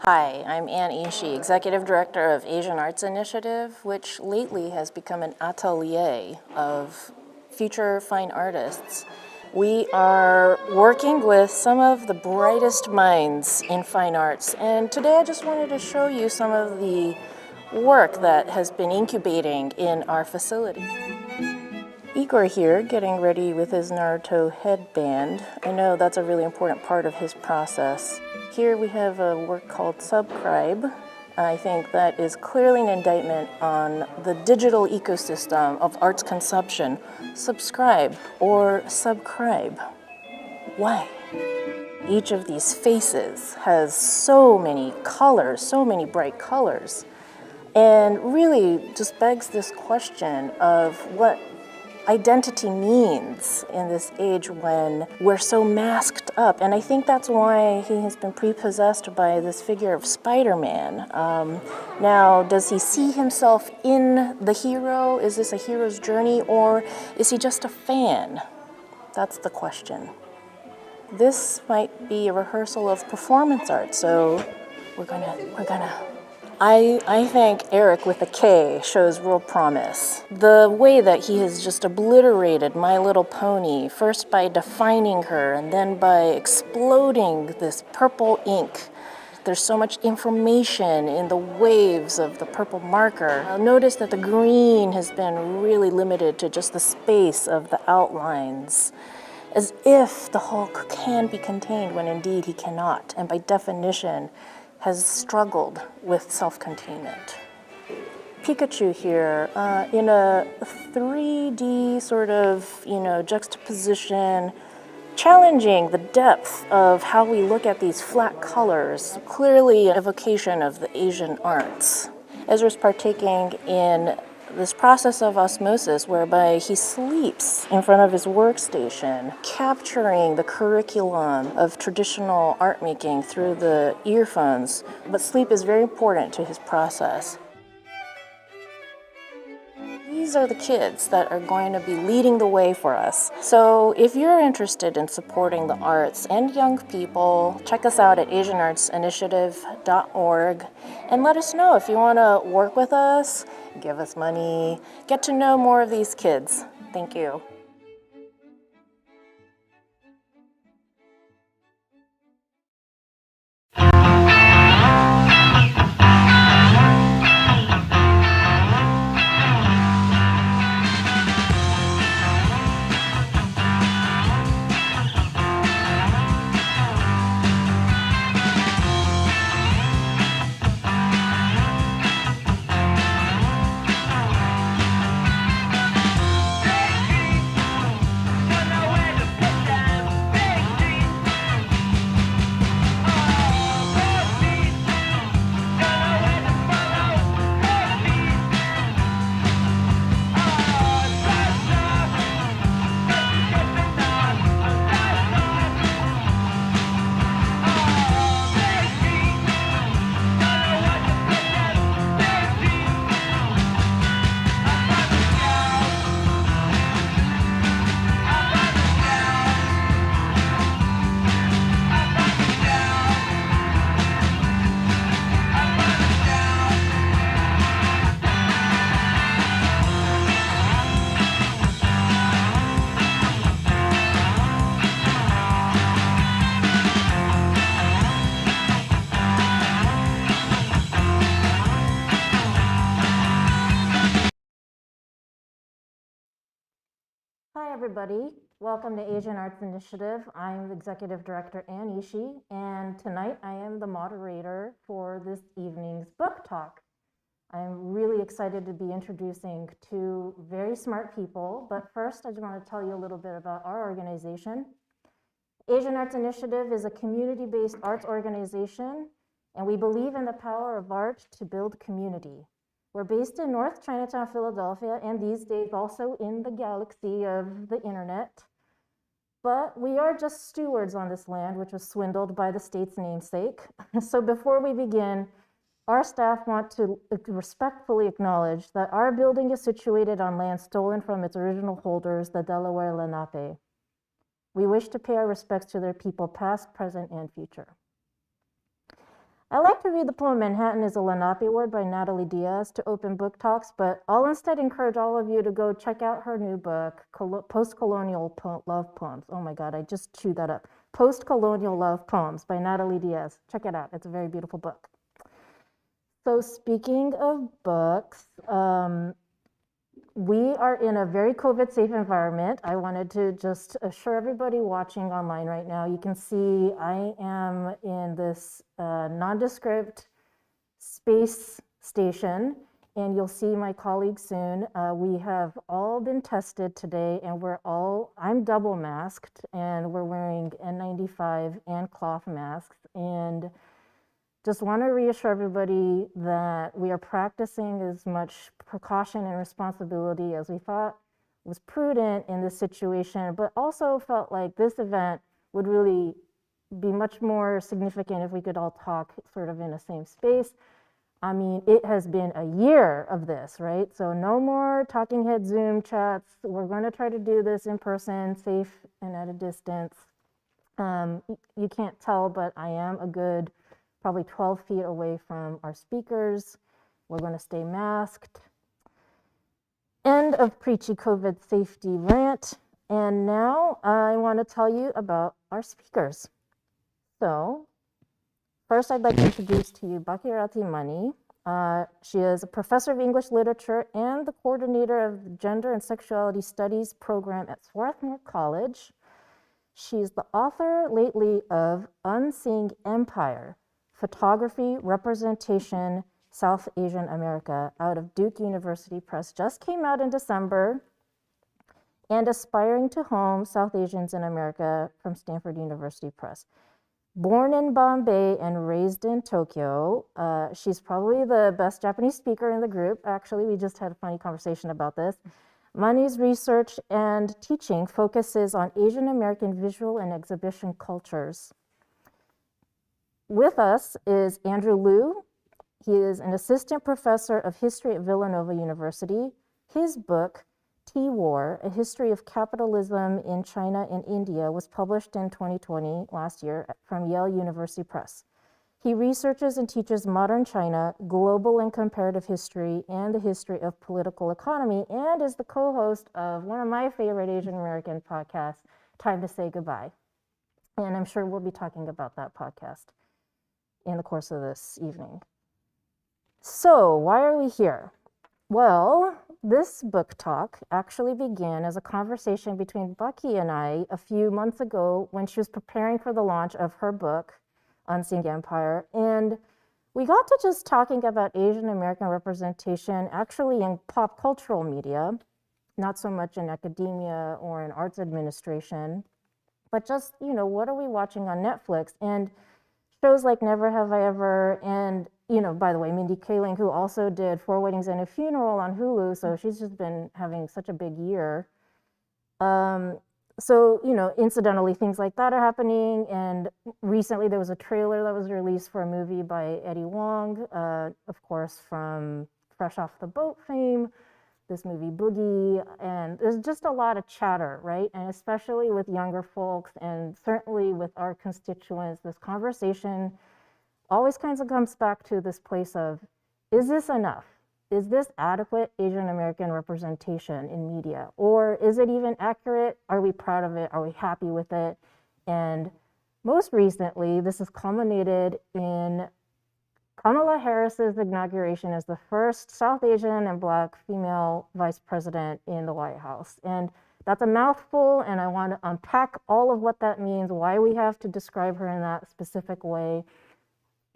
Hi, I'm Ann Ishii, Executive Director of Asian Arts Initiative, which lately has become an atelier of future fine artists. We are working with some of the brightest minds in fine arts, and today I just wanted to show you some of the work that has been incubating in our facility. Igor here, getting ready with his Naruto headband. I know that's a really important part of his process. Here we have a work called Subscribe. I think that is clearly an indictment on the digital ecosystem of arts consumption. Subscribe or subscribe. Why? Each of these faces has so many colors, so many bright colors, and really just begs this question of what identity means in this age when we're so masked up. And I think that's why he has been prepossessed by this figure of Spider-Man. Now, does he see himself in the hero? Is this a hero's journey, or is he just a fan? That's the question. This might be a rehearsal of performance art, so we're gonna I think Eric with a K shows real promise. The way that he has just obliterated My Little Pony, first by defining her and then by exploding this purple ink. There's so much information in the waves of the purple marker. Notice that the green has been really limited to just the space of the outlines, as if the Hulk can be contained when indeed he cannot, and by definition, has struggled with self-containment. Pikachu here, in a 3D sort of, juxtaposition, challenging the depth of how we look at these flat colors, clearly an evocation of the Asian arts. Ezra's partaking in this process of osmosis whereby he sleeps in front of his workstation, capturing the curriculum of traditional art making through the earphones. But sleep is very important to his process. These are the kids that are going to be leading the way for us. So if you're interested in supporting the arts and young people, check us out at asianartsinitiative.org and let us know if you want to work with us, give us money, get to know more of these kids. Thank you. Hi, everybody. Welcome to Asian Arts Initiative. I'm Executive Director Ann Ishii, and tonight I am the moderator for this evening's book talk. I'm really excited to be introducing two very smart people, but first I just want to tell you a little bit about our organization. Asian Arts Initiative is a community-based arts organization, and we believe in the power of art to build community. We're based in North Chinatown, Philadelphia, and these days also in the galaxy of the internet. But we are just stewards on this land, which was swindled by the state's namesake. So before we begin, our staff want to respectfully acknowledge that our building is situated on land stolen from its original holders, the Delaware Lenape. We wish to pay our respects to their people past, present, and future. I like to read the poem Manhattan is a Lenape Word by Natalie Diaz to open book talks, but I'll instead encourage all of you to go check out her new book, Post-Colonial Love Poems. Oh my God, I just chewed that up. Post-Colonial Love Poems by Natalie Diaz. Check it out. It's a very beautiful book. So speaking of books, we are in a very COVID-safe environment. I wanted to just assure everybody watching online right now, you can see I am in this nondescript space station, and you'll see my colleagues soon. We have all been tested today, and I'm double masked, and we're wearing N95 and cloth masks, and just want to reassure everybody that we are practicing as much precaution and responsibility as we thought was prudent in this situation, but also felt like this event would really be much more significant if we could all talk sort of in the same space. I mean, it has been a year of this, right? So no more talking head Zoom chats. We're going to try to do this in person, safe and at a distance. You can't tell, but I am a good probably 12 feet away from our speakers. We're going to stay masked. End of preachy COVID safety rant. And now I want to tell you about our speakers. So first, I'd like to introduce to you Bakirathi Mani. She is a professor of English literature and the coordinator of the Gender and Sexuality Studies program at Swarthmore College. She's the author lately of Unseeing Empire, Photography, Representation, South Asian America, out of Duke University Press. Just came out in December. And Aspiring to Home, South Asians in America from Stanford University Press. Born in Bombay and raised in Tokyo, she's probably the best Japanese speaker in the group. Actually, we just had a funny conversation about this. Mani's research and teaching focuses on Asian American visual and exhibition cultures. With us is Andrew Liu. He is an assistant professor of history at Villanova University. His book, Tea-War, A History of Capitalism in China and India, was published in 2020, last year, from Yale University Press. He researches and teaches modern China, global and comparative history, and the history of political economy, and is the co-host of one of my favorite Asian American podcasts, Time to Say Goodbye. And I'm sure we'll be talking about that podcast in the course of this evening. So why are we here? Well, this book talk actually began as a conversation between Bucky and I a few months ago when she was preparing for the launch of her book, Unseeing Empire. And we got to just talking about Asian American representation actually in pop cultural media, not so much in academia or in arts administration, but just, what are we watching on Netflix? And shows like Never Have I Ever, and by the way, Mindy Kaling, who also did Four Weddings and a Funeral on Hulu, so she's just been having such a big year. So, incidentally, things like that are happening, and recently there was a trailer that was released for a movie by Eddie Wong, of course, from Fresh Off the Boat fame, this movie Boogie, and there's just a lot of chatter, right? And especially with younger folks, and certainly with our constituents, this conversation always kind of comes back to this place of, is this enough? Is this adequate Asian American representation in media? Or is it even accurate? Are we proud of it? Are we happy with it? And most recently, this has culminated in Kamala Harris's inauguration as the first South Asian and Black female vice president in the White House. And that's a mouthful, and I want to unpack all of what that means, why we have to describe her in that specific way.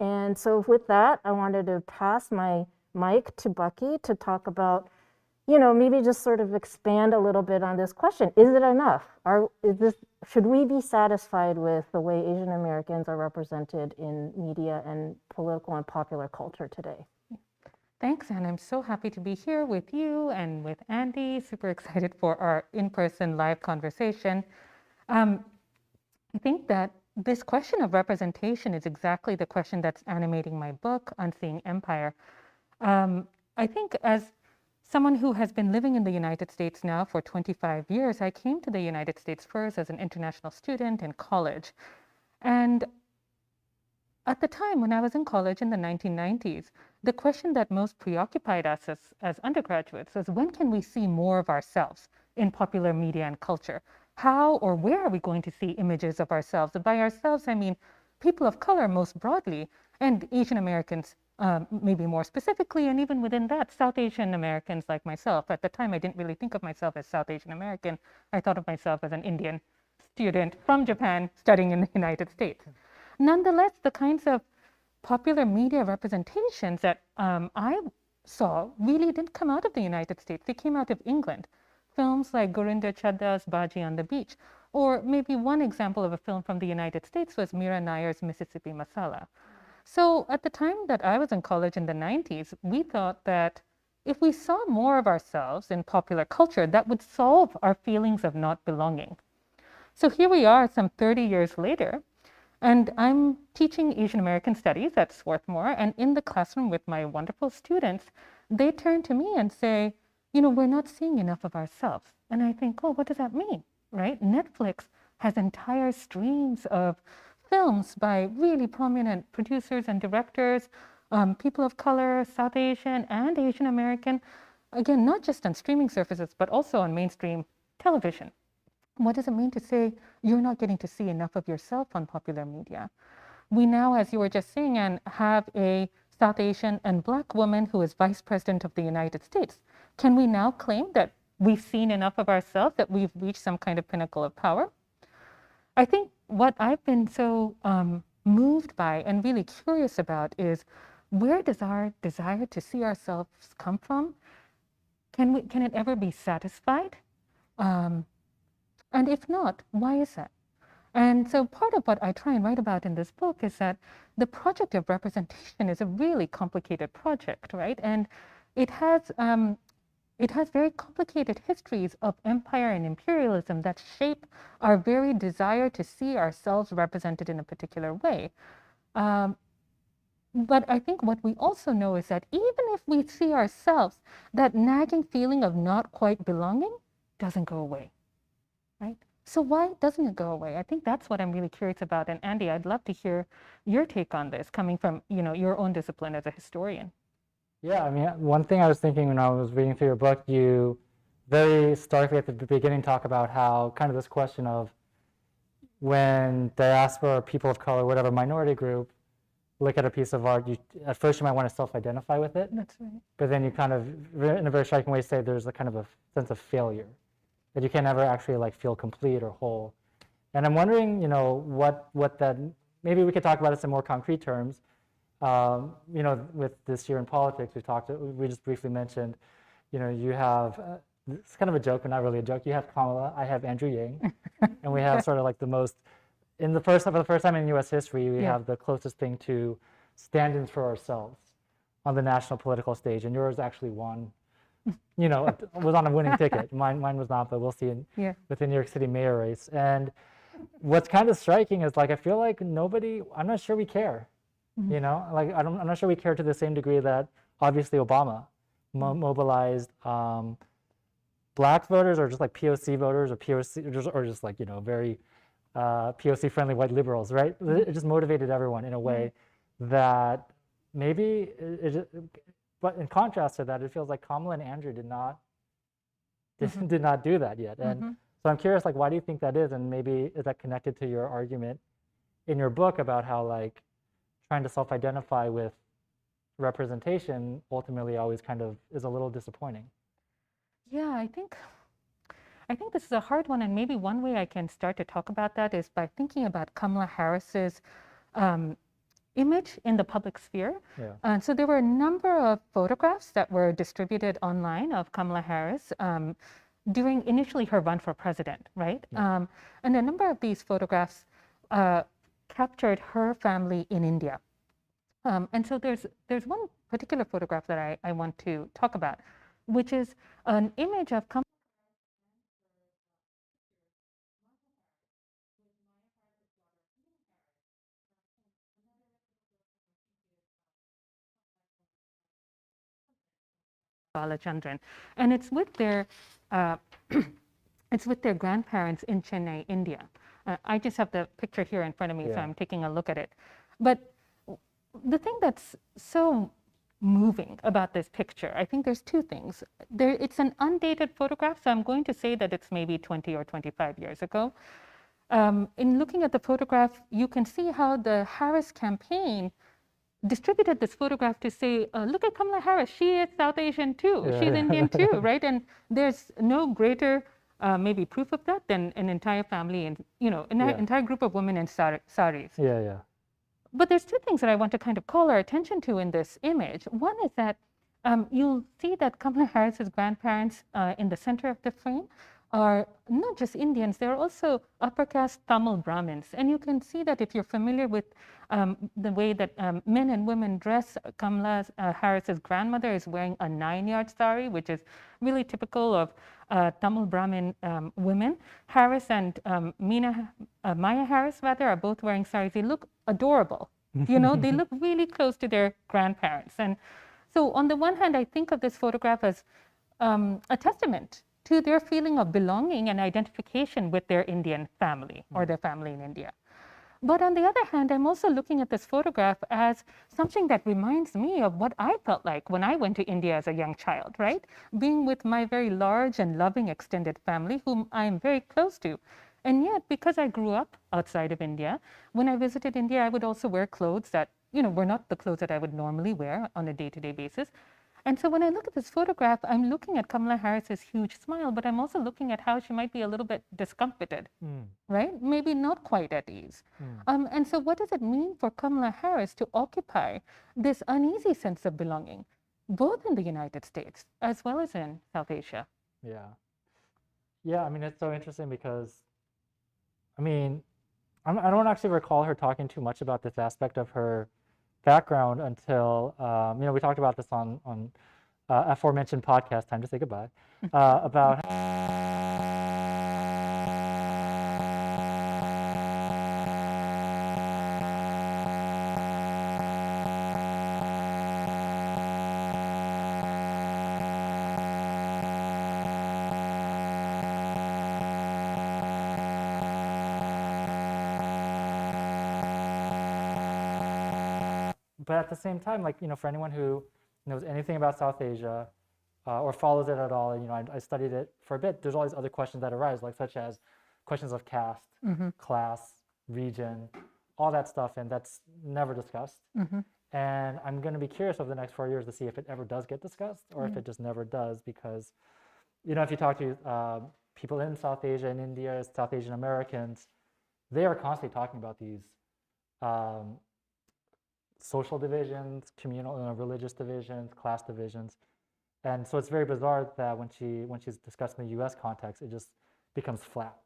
And so with that, I wanted to pass my mic to Bucky to talk about, maybe just sort of expand a little bit on this question. Is it enough? Should we be satisfied with the way Asian Americans are represented in media and political and popular culture today? Thanks, and I'm so happy to be here with you and with Andy. Super excited for our in-person live conversation. I think that this question of representation is exactly the question that's animating my book, Unseeing Empire. I think as someone who has been living in the United States now for 25 years, I came to the United States first as an international student in college. And at the time when I was in college in the 1990s, the question that most preoccupied us as undergraduates was, when can we see more of ourselves in popular media and culture? How or where are we going to see images of ourselves? And by ourselves, I mean people of color most broadly, and Asian Americans maybe more specifically, and even within that, South Asian Americans like myself. At the time, I didn't really think of myself as South Asian American. I thought of myself as an Indian student from Japan studying in the United States. Nonetheless, the kinds of popular media representations that I saw really didn't come out of the United States. They came out of England. Films like Gurinder Chadda's Baji on the Beach, or maybe one example of a film from the United States was Mira Nair's Mississippi Masala. So at the time that I was in college in the 90s, we thought that if we saw more of ourselves in popular culture, that would solve our feelings of not belonging. So here we are some 30 years later, and I'm teaching Asian American Studies at Swarthmore, and in the classroom with my wonderful students, they turn to me and say, you know, we're not seeing enough of ourselves. And I think, oh, what does that mean, right? Netflix has entire streams of films by really prominent producers and directors, people of color, South Asian and Asian American, again, not just on streaming services, but also on mainstream television. What does it mean to say you're not getting to see enough of yourself on popular media? We now, as you were just saying, Anne, have a South Asian and Black woman who is Vice President of the United States. Can we now claim that we've seen enough of ourselves, that we've reached some kind of pinnacle of power? I think what I've been so moved by and really curious about is, where does our desire to see ourselves come from? Can it ever be satisfied? And if not, why is that? And so part of what I try and write about in this book is that the project of representation is a really complicated project, right? And it has very complicated histories of empire and imperialism that shape our very desire to see ourselves represented in a particular way. But I think what we also know is that even if we see ourselves, that nagging feeling of not quite belonging doesn't go away, right? So why doesn't it go away? I think that's what I'm really curious about. And Andy, I'd love to hear your take on this, coming from, you know, your own discipline as a historian. Yeah, I mean, one thing I was thinking when I was reading through your book, you very starkly at the beginning talk about how kind of this question of when diaspora or people of color, whatever minority group, look at a piece of art, at first you might want to self-identify with it. That's right. But then you kind of, in a very striking way, say there's a kind of a sense of failure, that you can never actually like feel complete or whole. And I'm wondering, you know, what that, maybe we could talk about this in more concrete terms. You know, with this year in politics, we just briefly mentioned, you know, you have, it's kind of a joke, but not really a joke. You have Kamala, I have Andrew Yang, and we have sort of like the most, for the first time in US history, we have the closest thing to stand-ins for ourselves on the national political stage, and yours actually won, you know, was on a winning ticket. Mine was not, but we'll see with the New York City mayor race. And what's kind of striking is, like, I feel like I'm not sure we care. You know, like I'm not sure we care to the same degree that obviously Obama mobilized Black voters, or just like POC voters, or just like, you know, very POC friendly white liberals, right? It just motivated everyone in a way that maybe but in contrast to that, it feels like Kamala and Andrew did not do that yet. And so I'm curious, like, why do you think that is? And maybe is that connected to your argument in your book about how, like, trying to self-identify with representation ultimately always kind of is a little disappointing? Yeah, I think this is a hard one, and maybe one way I can start to talk about that is by thinking about Kamala Harris's image in the public sphere. And so there were a number of photographs that were distributed online of Kamala Harris during initially her run for president, right? And a number of these photographs captured her family in India. And so there's one particular photograph that I want to talk about, which is an image of Kamala Balachandran, and it's with their grandparents in Chennai, India. I just have the picture here in front of me, so I'm taking a look at it. But the thing that's so moving about this picture, I think there's two things. It's an undated photograph, so I'm going to say that it's maybe 20 or 25 years ago. In looking at the photograph, you can see how the Harris campaign distributed this photograph to say, look at Kamala Harris, she is South Asian too, she's Indian too, right? And there's no greater maybe proof of that than an entire family and, an entire group of women in saris. Yeah. But there's two things that I want to kind of call our attention to in this image. One is that you'll see that Kamala Harris's grandparents in the center of the frame are not just Indians, they're also upper caste Tamil Brahmins. And you can see that if you're familiar with the way that men and women dress. Kamala Harris's grandmother is wearing a 9-yard sari, which is really typical of Tamil Brahmin women. Harris and Maya Harris, rather, are both wearing saris. They look adorable. They look really close to their grandparents. And so on the one hand, I think of this photograph as a testament to their feeling of belonging and identification with their Indian family or their family in India. But on the other hand, I'm also looking at this photograph as something that reminds me of what I felt like when I went to India as a young child, right? Being with my very large and loving extended family, whom I am very close to. And yet, because I grew up outside of India, when I visited India, I would also wear clothes that, were not the clothes that I would normally wear on a day-to-day basis. And so when I look at this photograph, I'm looking at Kamala Harris's huge smile, but I'm also looking at how she might be a little bit discomfited, right? Maybe not quite at ease. And so what does it mean for Kamala Harris to occupy this uneasy sense of belonging, both in the United States as well as in South Asia? Yeah, I mean, it's so interesting because, I don't actually recall her talking too much about this aspect of her background until we talked about this on aforementioned podcast, time to say goodbye, about but at the same time, for anyone who knows anything about South Asia or follows it at all, I studied it for a bit. There's all these other questions that arise, such as questions of caste, class, region, all that stuff, and that's never discussed. And I'm going to be curious over the next 4 years to see if it ever does get discussed or if it just never does, because, if you talk to people in South Asia and India, South Asian Americans, they are constantly talking about these social divisions, communal, religious divisions, class divisions, and so it's very bizarre that when she's discussed in the U.S. context, it just becomes flat.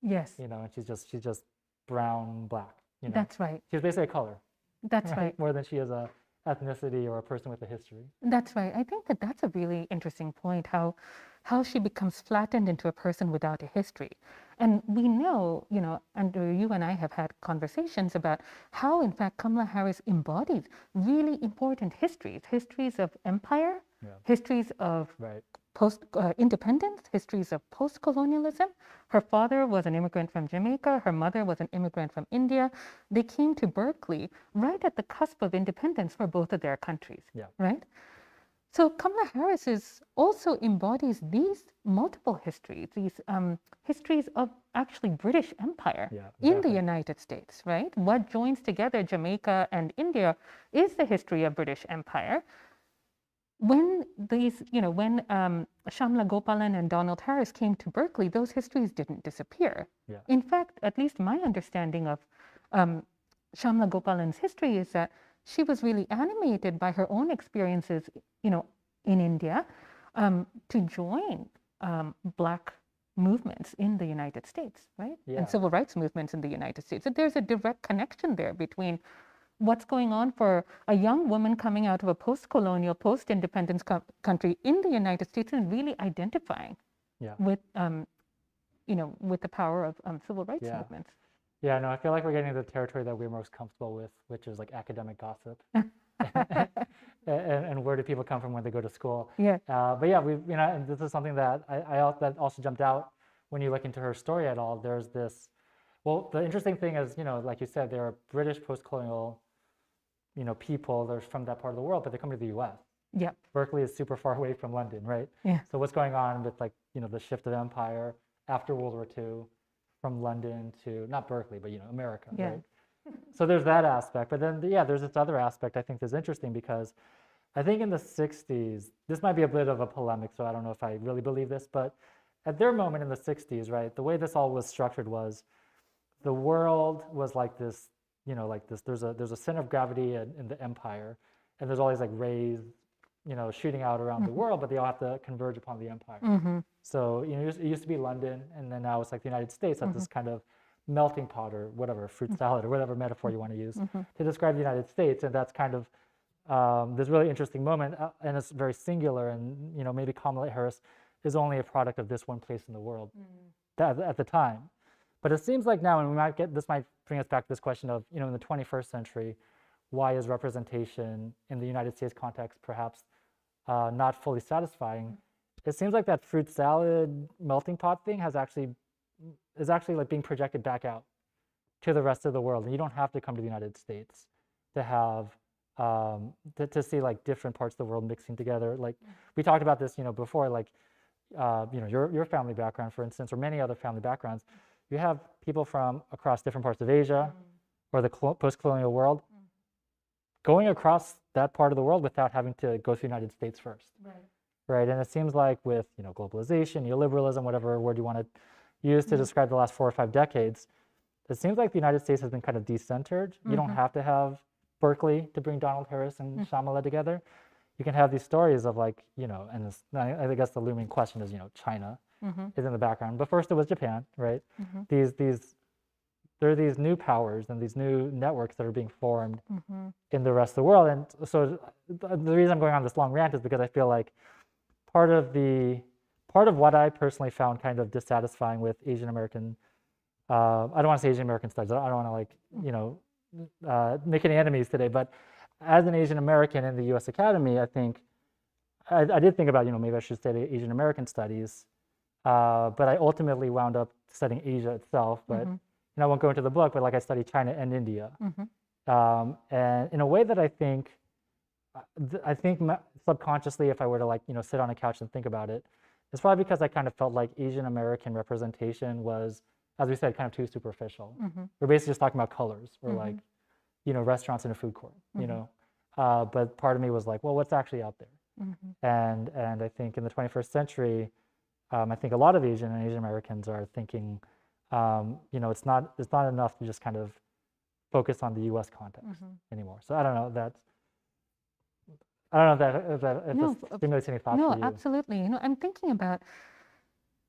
Yes. And she's just brown, black. That's right. She's basically a color. That's right. More than she is a ethnicity or a person with a history. That's right. I think that's a really interesting point, how she becomes flattened into a person without a history. And we know, Andrew, you and I have had conversations about how, in fact, Kamala Harris embodies really important histories of empire, histories of post-independence, histories of post-colonialism. Her father was an immigrant from Jamaica. Her mother was an immigrant from India. They came to Berkeley right at the cusp of independence for both of their countries, right? So Kamala Harris also embodies these multiple histories, these histories of actually British Empire in the United States, right? What joins together Jamaica and India is the history of British Empire. When when Shamla Gopalan and Donald Harris came to Berkeley, those histories didn't disappear. In fact, at least my understanding of Shamla Gopalan's history is that she was really animated by her own experiences, in India, to join Black movements in the United States, right? And civil rights movements in the United States. So there's a direct connection there between what's going on for a young woman coming out of a post-colonial, post-independence country in the United States and really identifying with, with the power of civil rights movements. Yeah, no, I feel like we're getting into the territory that we're most comfortable with, which is academic gossip. and where do people come from when they go to school? But yeah, and this is something that that also jumped out when you look into her story at all. There's this, well, the interesting thing is, like you said, there are British post-colonial people that are from that part of the world, but they come to the U.S. Yeah. Berkeley is super far away from London, right? Yeah. So what's going on with like, the shift of empire after World War II from London to, not Berkeley, but, America, Yeah. right? So there's that aspect. But then, there's this other aspect I think that's interesting because I think in the 60s, this might be a bit of a polemic, so I don't know if I really believe this, but at their moment in the 60s, right, the way this all was structured was the world was like this, there's a center of gravity in the empire, and there's all these like rays, shooting out around the world, but they all have to converge upon the empire. So, it used to be London, and then now it's like the United States at this kind of melting pot or whatever, fruit salad or whatever metaphor you want to use to describe the United States. And that's kind of this really interesting moment, and it's very singular. And, maybe Kamala Harris is only a product of this one place in the world at the time. But it seems like now, and this might bring us back to this question of, in the 21st century, why is representation in the United States context perhaps not fully satisfying? It seems like that fruit salad melting pot thing is actually like being projected back out to the rest of the world. And you don't have to come to the United States to have to see like different parts of the world mixing together. Like we talked about this, before, like your family background, for instance, or many other family backgrounds. You have people from across different parts of Asia or the post-colonial world going across that part of the world without having to go to the United States first. Right. And it seems like with globalization, neoliberalism, whatever word you want to use to describe the last 4 or 5 decades, it seems like the United States has been kind of decentered. You don't have to have Berkeley to bring Donald Harris and Shyamalan together. You can have these stories of like, and this, I guess the looming question is, China is in the background. But first it was Japan, right? There are these new powers and these new networks that are being formed in the rest of the world. And so the reason I'm going on this long rant is because I feel like part of what I personally found kind of dissatisfying with Asian American, I don't want to say Asian American studies, I don't want to make any enemies today, but as an Asian American in the US Academy, I think, I did think about, maybe I should study Asian American studies, but I ultimately wound up studying Asia itself, but I won't go into the book, but like I studied China and India. And in a way that I think subconsciously, if I were to like, sit on a couch and think about it, it's probably because I kind of felt like Asian American representation was, as we said, kind of too superficial. We're basically just talking about colors or like, restaurants in a food court, but part of me was like, well, what's actually out there? And I think in the 21st century, I think a lot of Asian and Asian Americans are thinking, it's not enough to just kind of focus on the U.S. context anymore. So I don't know if this stimulates any thoughts for you. No, absolutely. I'm thinking about,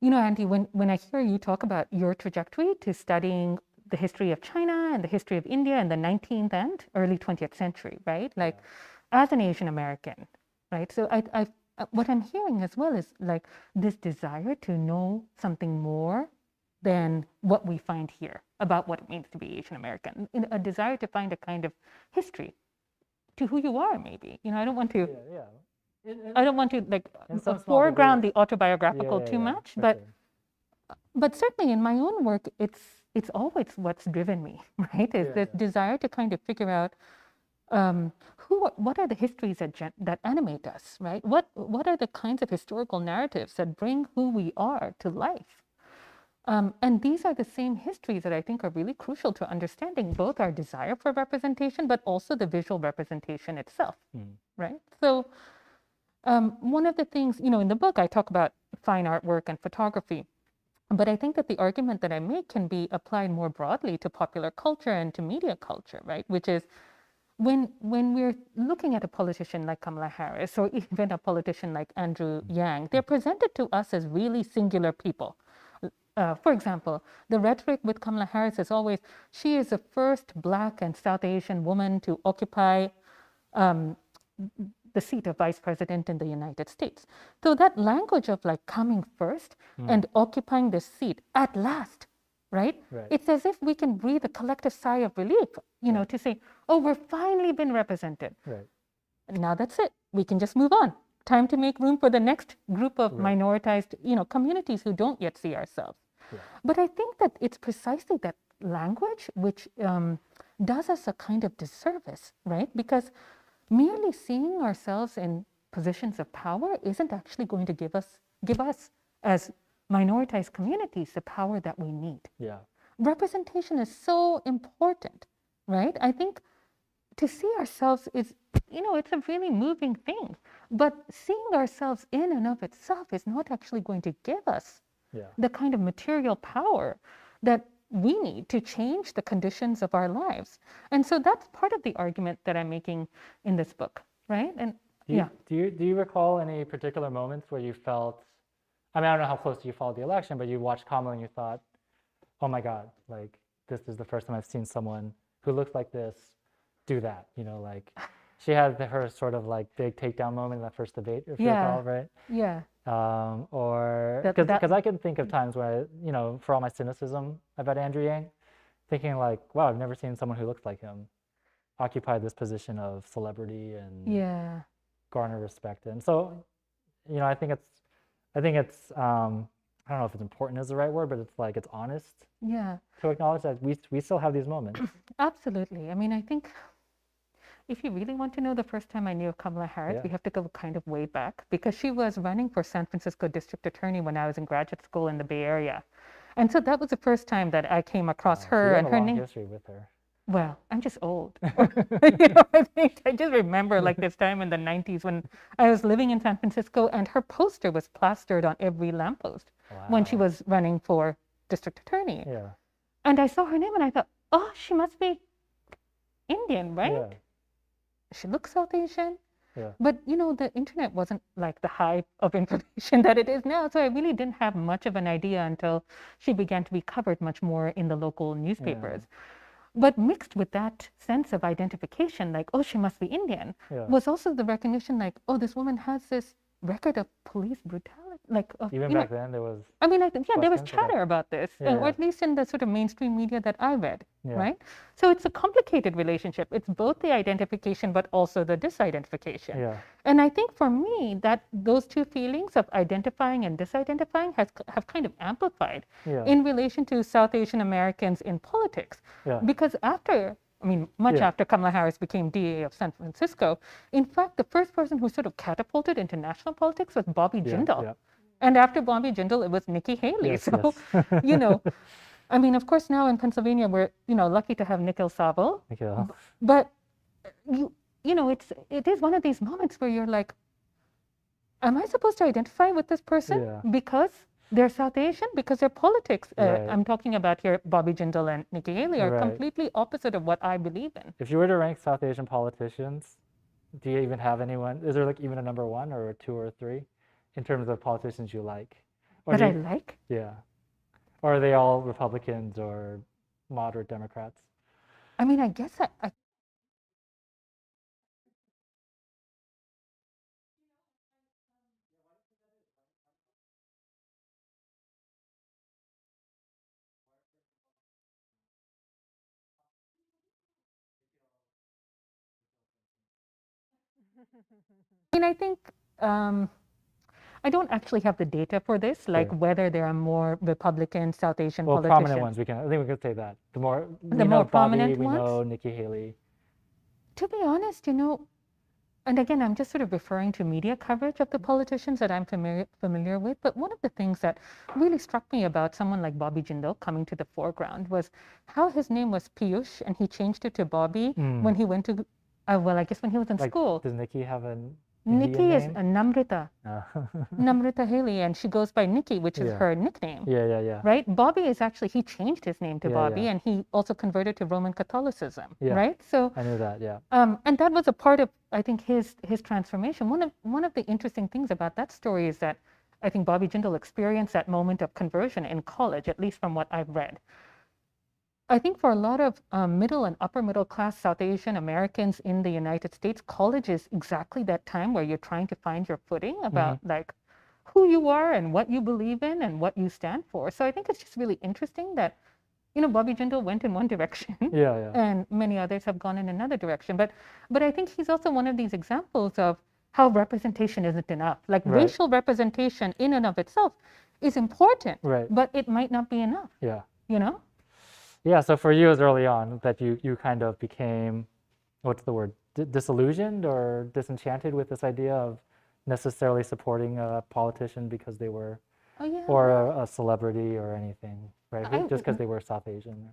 Andy, when I hear you talk about your trajectory to studying the history of China and the history of India in the 19th and early 20th century, right? Like, as an Asian American, right? So I what I'm hearing as well is like this desire to know something more than what we find here about what it means to be Asian American, a desire to find a kind of history to who you are, maybe. I don't want to. I don't want to like foreground the autobiographical too much, but certainly in my own work, it's always what's driven me, right? Is this desire to kind of figure out what are the histories that animate us, right? What are the kinds of historical narratives that bring who we are to life? And these are the same histories that I think are really crucial to understanding both our desire for representation, but also the visual representation itself, right? So one of the things, in the book, I talk about fine artwork and photography, but I think that the argument that I make can be applied more broadly to popular culture and to media culture, right? Which is when we're looking at a politician like Kamala Harris or even a politician like Andrew Yang, they're presented to us as really singular people. For example, the rhetoric with Kamala Harris is always, she is the first Black and South Asian woman to occupy the seat of vice president in the United States. So that language of like coming first and occupying this seat at last, right? It's as if we can breathe a collective sigh of relief, to say, oh, we're finally been represented. Now that's it. We can just move on. Time to make room for the next group of minoritized, communities who don't yet see ourselves. But I think that it's precisely that language which does us a kind of disservice, right? Because merely seeing ourselves in positions of power isn't actually going to give us as minoritized communities the power that we need. Yeah. Representation is so important, right? I think to see ourselves is, it's a really moving thing. But seeing ourselves in and of itself is not actually going to give us the kind of material power that we need to change the conditions of our lives. And so that's part of the argument that I'm making in this book, right? And do you recall any particular moments where you felt, I mean, I don't know how closely you followed the election, but you watched Kamala and you thought, oh my God, like this is the first time I've seen someone who looks like this do that, like she had her sort of like big takedown moment in that first debate, if you recall, right? Yeah. Or because I can think of times where for all my cynicism about Andrew Yang, thinking like, wow, I've never seen someone who looks like him occupy this position of celebrity and garner respect. And so, I think it's I don't know if it's important is the right word, but it's like it's honest to acknowledge that we still have these moments. Absolutely. I mean, I think if you really want to know the first time I knew of Kamala Harris, we have to go kind of way back, because she was running for San Francisco District Attorney when I was in graduate school in the Bay Area. And so that was the first time that I came across her. And her name. History with her. Well, I'm just old. I just remember like this time in the 90s when I was living in San Francisco and her poster was plastered on every lamppost when she was running for district attorney. Yeah. And I saw her name and I thought, oh, she must be Indian, right? Yeah. She looks South Asian. Yeah. But, the internet wasn't like the hype of information that it is now. So I really didn't have much of an idea until she began to be covered much more in the local newspapers. Yeah. But mixed with that sense of identification, like, oh, she must be Indian, was also the recognition, like, oh, this woman has this record of police brutality. Like, even back then, there was. I mean, there was chatter about this, or at least in the sort of mainstream media that I read, right? So it's a complicated relationship. It's both the identification, but also the disidentification. Yeah. And I think for me, that those two feelings of identifying and disidentifying have kind of amplified in relation to South Asian Americans in politics. Yeah. Because after Kamala Harris became DA of San Francisco, in fact, the first person who sort of catapulted into national politics was Bobby Jindal. Yeah. And after Bobby Jindal, it was Nikki Haley. Yes, I mean, of course, now in Pennsylvania, we're, lucky to have Nikhil Sawant. But, it is one of these moments where you're like, am I supposed to identify with this person because they're South Asian? Because their politics, I'm talking about here, Bobby Jindal and Nikki Haley, are completely opposite of what I believe in. If you were to rank South Asian politicians, do you even have anyone? Is there like even a number one or a two or a three in terms of politicians you like? Or I like? Yeah. Or are they all Republicans or moderate Democrats? I mean, I guess I think I don't actually have the data for this, like whether there are more Republican South Asian politicians. Prominent ones. I think we could say that. The more prominent Bobby, ones. We know Nikki Haley. To be honest, and again, I'm just sort of referring to media coverage of the politicians that I'm familiar with. But one of the things that really struck me about someone like Bobby Jindal coming to the foreground was how his name was Piyush and he changed it to Bobby when he went to, I guess when he was in school. Does Nikki have a Nikki is Namrita. Oh. Namrita Haley, and she goes by Nikki, which is her nickname. Yeah. Right? Bobby is actually, he changed his name to Bobby, and he also converted to Roman Catholicism, right? So I knew that, and that was a part of, I think, his transformation. One of the interesting things about that story is that I think Bobby Jindal experienced that moment of conversion in college, at least from what I've read. I think for a lot of middle and upper middle class South Asian Americans in the United States, college is exactly that time where you're trying to find your footing about like who you are and what you believe in and what you stand for. So I think it's just really interesting that, Bobby Jindal went in one direction and many others have gone in another direction. But I think he's also one of these examples of how representation isn't enough. Like racial representation in and of itself is important, but it might not be enough. Yeah. Yeah, so for you, it was early on that you kind of became, what's the word, disillusioned or disenchanted with this idea of necessarily supporting a politician because they were, Oh yeah. or a celebrity or anything, right? I, Just because they were South Asian.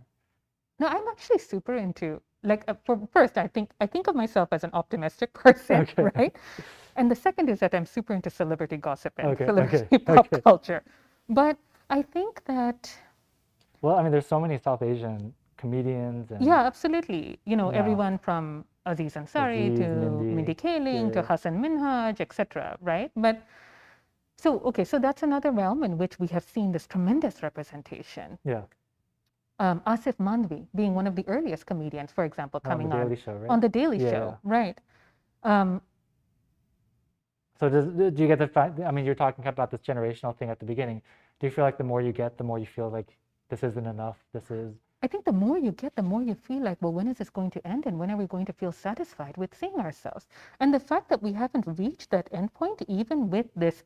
no, I'm actually super into like first I think of myself as an optimistic person, Okay. right? And the second is that I'm super into celebrity gossip and Okay, celebrity okay, pop okay. culture. But I think that Well, I mean, there's so many South Asian comedians and yeah, absolutely. You know, yeah, everyone from Aziz Ansari Aziz, to Mindy Mindy, Kaling to yeah, Hassan Minhaj, etc. Right? But so okay, so that's another realm in which we have seen this tremendous representation. yeah, Asif Mandvi being one of the earliest comedians, for example, on the coming Daily Show, right? on the Daily Yeah, Show, yeah. right? Um, So do you get the fact, I mean, you're talking about this generational thing at the beginning. Do you feel like the more you get, the more you feel like this isn't enough, this is, I think the more you get, the more you feel like, well, when is this going to end and when are we going to feel satisfied with seeing ourselves? And the fact that we haven't reached that endpoint, even with this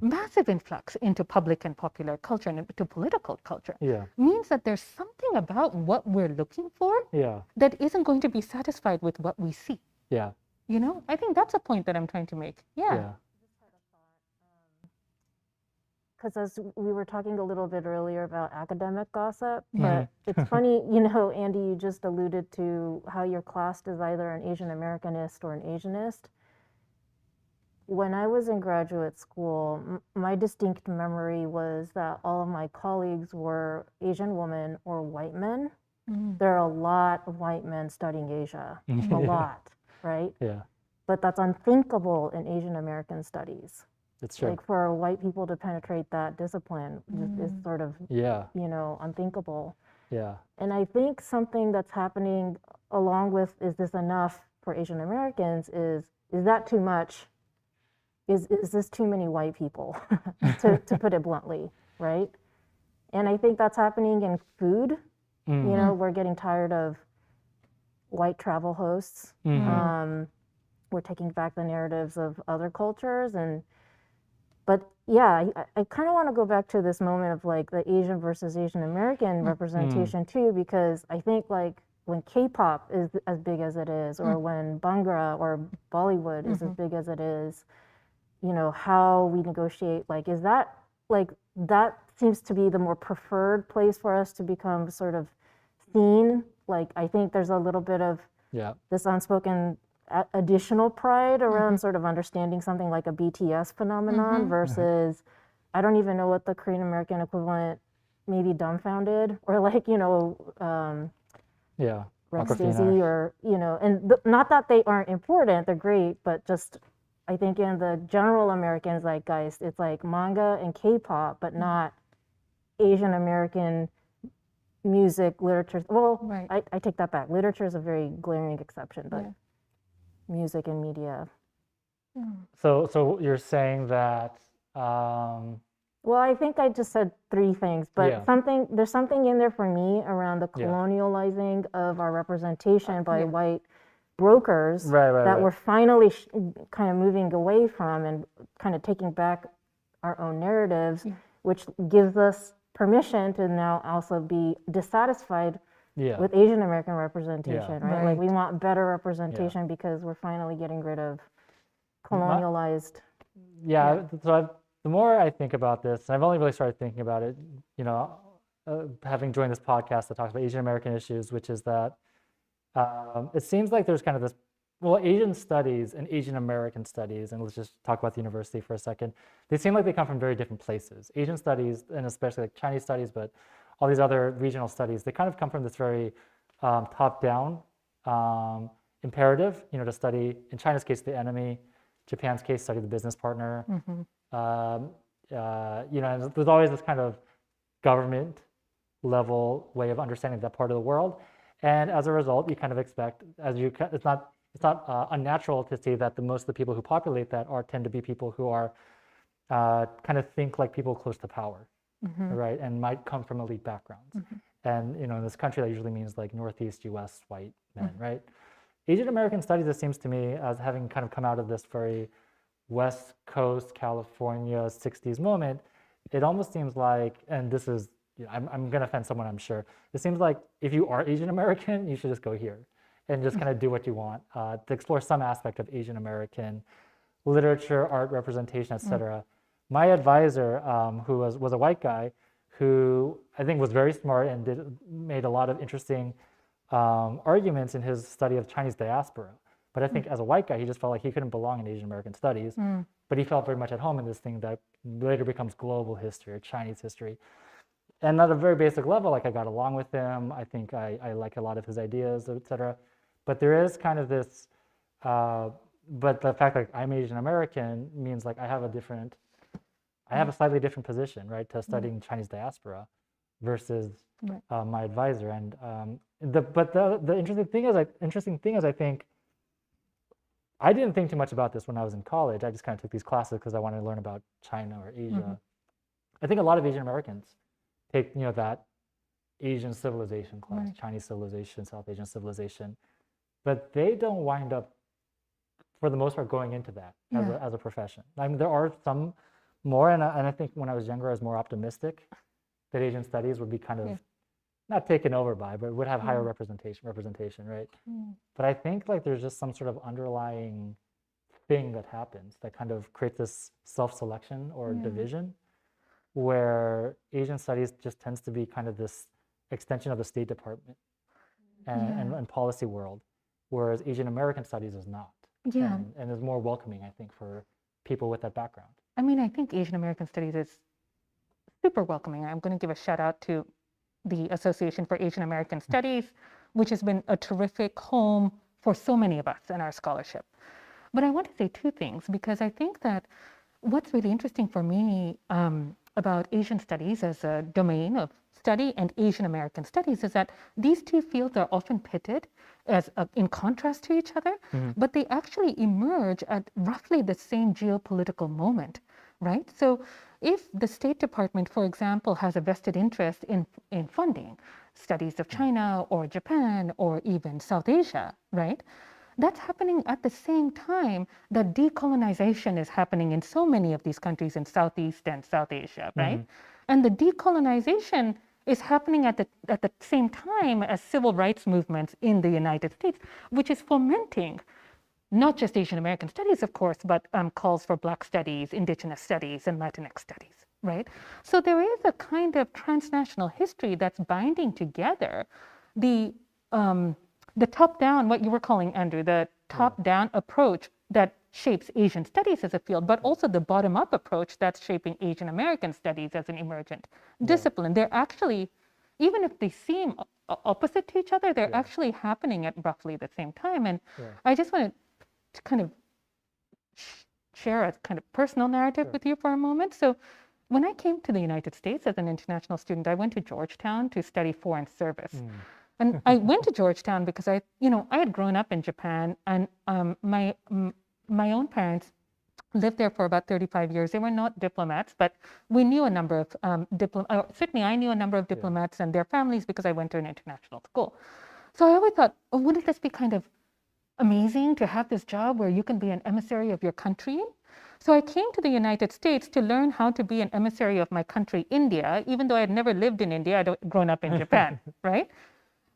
massive influx into public and popular culture and into political culture, yeah, means that there's something about what we're looking for yeah, that isn't going to be satisfied with what we see. yeah, You know, I think that's a point that I'm trying to make. Yeah. yeah, Because as we were talking a little bit earlier about academic gossip, Yeah. but it's funny, you know, Andy, you just alluded to how you're classed as either an Asian Americanist or an Asianist. When I was in graduate school, my distinct memory was that all of my colleagues were Asian women or white men. There are a lot of white men studying Asia, a Yeah. lot, right? yeah, But that's unthinkable in Asian American studies. it's true. Like for white people to penetrate that discipline is sort of, Yeah, you know, unthinkable. yeah, And I think something that's happening along with is this enough for Asian Americans is that too much? Is this too many white people, to put it bluntly, right? And I think that's happening in food. You know, we're getting tired of white travel hosts. We're taking back the narratives of other cultures but yeah, I kind of want to go back to this moment of like the Asian versus Asian American representation too, because I think like when K-pop is as big as it is, or when Bhangra or Bollywood is as big as it is, you know, how we negotiate, like, is that like, that seems to be the more preferred place for us to become sort of seen. Like, I think there's a little bit of yeah, this unspoken additional pride around sort of understanding something like a BTS phenomenon versus, I don't even know what the Korean American equivalent, maybe dumbfounded, or like, you know, yeah. Rocksteady, or, you know, and not that they aren't important, they're great, but just, I think in the general American zeitgeist, it's like manga and K-pop, but not Asian American music, literature. Well, Right. I take that back. Literature is a very glaring exception, but Yeah. music and media. So you're saying that, Well, I think I just said three things, but Yeah. there's something in there for me around the Yeah. colonializing of our representation by Yeah. white brokers Right, that right. we're finally kind of moving away from and kind of taking back our own narratives, which gives us permission to now also be dissatisfied Yeah, with Asian American representation, right? Like, we Right. want better representation because we're finally getting rid of colonialized. yeah. So the more I think about this, and I've only really started thinking about it, you know, having joined this podcast that talks about Asian American issues, which is that it seems like there's kind of this, well, Asian studies and Asian American studies, and let's just talk about the university for a second. They seem like they come from very different places. Asian studies, and especially like Chinese studies, but all these other regional studies, they kind of come from this very top-down imperative, you know, to study, in China's case, the enemy, Japan's case, study the business partner. You know, and there's always this kind of government level way of understanding that part of the world. And as a result, you kind of expect, it's not unnatural to see that most of the people who populate that tend to be people who are kind of think like people close to power, right? And might come from elite backgrounds. And, you know, in this country, that usually means like Northeast US white men, right? Asian American studies, it seems to me, as having kind of come out of this very West Coast, California, 60s moment, it almost seems like, and this is, I'm going to offend someone, I'm sure. It seems like if you are Asian American, you should just go here and just kind of do what you want to explore some aspect of Asian American literature, art, representation, etc. My advisor, who was a white guy, who I think was very smart and made a lot of interesting arguments in his study of Chinese diaspora. But I think as a white guy, he just felt like he couldn't belong in Asian American studies. But he felt very much at home in this thing that later becomes global history or Chinese history. And at a very basic level, like I got along with him. I think I like a lot of his ideas, etc. But there is kind of this, but the fact that I'm Asian American means like I have a slightly different position, right, to studying Chinese diaspora versus my advisor. And the interesting thing is I think I didn't think too much about this when I was in college. I just kind of took these classes because I wanted to learn about China or Asia. I think a lot of Asian Americans take that Asian civilization class, Chinese civilization, South Asian civilization, but they don't wind up, for the most part, going into that as a profession. I mean, there are some more, and I think when I was younger, I was more optimistic that Asian studies would be kind of not taken over by, but would have higher representation, right? But I think like there's just some sort of underlying thing that happens that kind of creates this self-selection or division, where Asian studies just tends to be kind of this extension of the State Department and policy world, whereas Asian American studies is not. And is more welcoming, I think, for people with that background. I mean, I think Asian American studies is super welcoming. I'm going to give a shout out to the Association for Asian American Studies, which has been a terrific home for so many of us in our scholarship. But I want to say two things, because I think that what's really interesting for me about Asian studies as a domain of study and Asian American studies is that these two fields are often pitted as in contrast to each other, but they actually emerge at roughly the same geopolitical moment, right? So if the State Department, for example, has a vested interest in funding studies of China or Japan or even South Asia, right? That's happening at the same time that decolonization is happening in so many of these countries in Southeast and South Asia, right? And the decolonization is happening at the same time as civil rights movements in the United States, which is fomenting not just Asian American studies, of course, but calls for Black studies, Indigenous studies, and Latinx studies, right? So there is a kind of transnational history that's binding together the top-down, what you were calling, Andrew, the top-down approach that shapes Asian studies as a field, but also the bottom-up approach that's shaping Asian American studies as an emergent discipline. They're actually, even if they seem opposite to each other, they're actually happening at roughly the same time. And I just want to kind of share a kind of personal narrative with you for a moment. So when I came to the United States as an international student, I went to Georgetown to study foreign service. And I went to Georgetown because I had grown up in Japan, and my own parents lived there for about 35 years. They were not diplomats, but we knew a number of certainly I knew a number of diplomats and their families because I went to an international school. So I always thought, oh, wouldn't this be kind of amazing to have this job where you can be an emissary of your country? So I came to the United States to learn how to be an emissary of my country, India, even though I had never lived in India. I'd grown up in Japan, right?